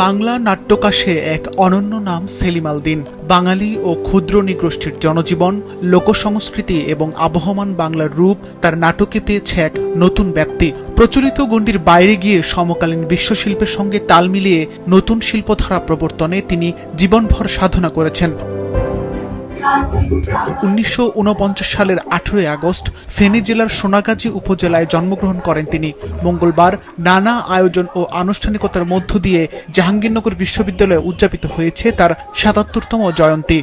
বাংলা নাট্যকাশে এক অনন্য নাম সেলিম আল দীন। বাঙালি ও ক্ষুদ্র নৃগোষ্ঠীর জনজীবন, লোকসংস্কৃতি এবং আবহমান বাংলার রূপ তার নাটকে পেয়েছে এক নতুন ব্যাপ্তি। প্রচলিত গণ্ডির বাইরে গিয়ে সমকালীন বিশ্বশিল্পের সঙ্গে তাল মিলিয়ে নতুন শিল্পধারা প্রবর্তনে তিনি জীবনভর সাধনা করেছেন। 1949 সালের 18 আগস্ট ফেনী জেলার সোনাগাজী উপজেলায় জন্মগ্রহণ করেন তিনি। মঙ্গলবার নানা আয়োজন ও আনুষ্ঠানিকতার মধ্য দিয়ে জাহাঙ্গীরনগর বিশ্ববিদ্যালয়ে উদযাপিত হয়েছে তার ৭৭তম জয়ন্তী।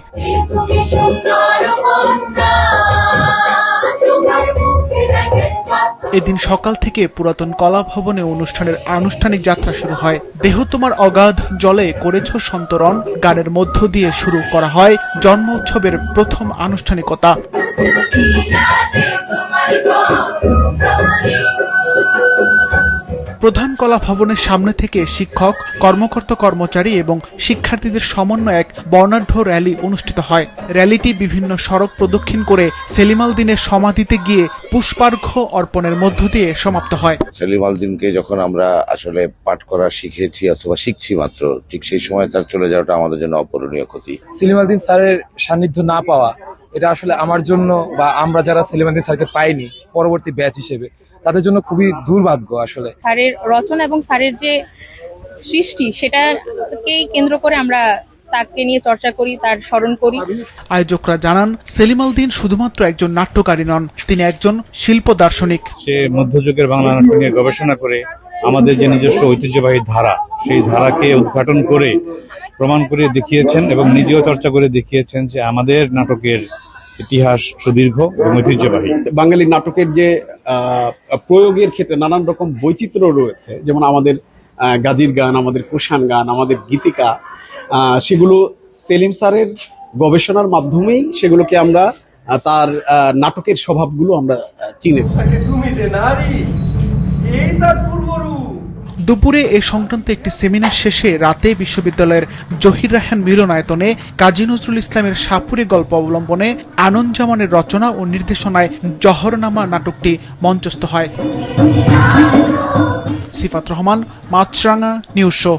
এদিন সকাল থেকে পুরাতন কলা ভবনে অনুষ্ঠানের আনুষ্ঠানিক যাত্রা শুরু হয়। দেহ তোমার অগাধ জলে করেছ সন্তরণ গানের মধ্য দিয়ে শুরু করা হয় জন্ম উৎসবের প্রথম আনুষ্ঠানিকতা। প্রধান কলা ভবনের সামনে থেকে শিক্ষক, কর্মকর্তা, কর্মচারী এবং শিক্ষার্থীদের সমন্বয়ে এক বর্ণাঢ্য র্যালি অনুষ্ঠিত হয়। র্যালিটি বিভিন্ন সড়ক প্রদক্ষিণ করে সেলিম আল দীনের সমাধিতে গিয়ে পুষ্পার্ঘ্য অর্পণের মধ্য দিয়ে সমাপ্ত হয়। সেলিম আল দীনকে যখন আমরা আসলে পাঠ করা শিখেছি অথবা শিখছি মাত্র, ঠিক সেই সময় তার চলে যাওয়াটা আমাদের জন্য অপূরণীয় ক্ষতি। সেলিম আল দীন স্যারের সান্নিধ্য না পাওয়া, এটা আসলে আমার জন্য বা আমরা যারা সেলিম আল দীন স্যারকে পাইনি পরবর্তী ব্যাচ হিসেবে, তাদের জন্য খুবই দুর্ভাগ্য। আসলে স্যারের রচনা এবং স্যারের যে সৃষ্টি, সেটাকেই কেন্দ্র করে আমরা তাকে নিয়ে চর্চা করি, তার স্মরণ করি। আয়োজকরা জানান, সেলিম আল দীন শুধুমাত্র একজন নাট্যকারী নন, তিনি একজন শিল্প দার্শনিক। সে মধ্যযুগের বাংলা নাট্য নিয়ে গবেষণা করে আমাদের যে নিজস্ব ঐতিহ্যবাহী ধারা, সেই ধারাকে উদ্ঘাটন করে প্রমাণ করে দেখিয়েছেন এবং নিজেও চর্চা করে দেখিয়েছেন যে আমাদের নাটকের ইতিহাস সুদীর্ঘ এবং ঐতিহ্যবাহী। বাঙালি নাটকের যে প্রয়োগের ক্ষেত্রে নানান রকম বৈচিত্র্য রয়েছে, যেমন আমাদের গাজির গান, আমাদের কুষাণ গান, আমাদের গীতিকা, সেগুলো সেলিম স্যারের গবেষণার মাধ্যমেই সেগুলোকে আমরা তার নাটকের স্বভাবগুলো আমরা চিনেছি। দুপুরে এ সংক্রান্ত একটি সেমিনার শেষে রাতে বিশ্ববিদ্যালয়ের জহির রায়হান মিলনায়তনে কাজী নজরুল ইসলামের সাপুরে গল্প অবলম্বনে আনন্দজামানের রচনা ও নির্দেশনায় জহরনামা নাটকটি মঞ্চস্থ হয়। সিফাত রহমান, মাছরাঙা নিউজ শো।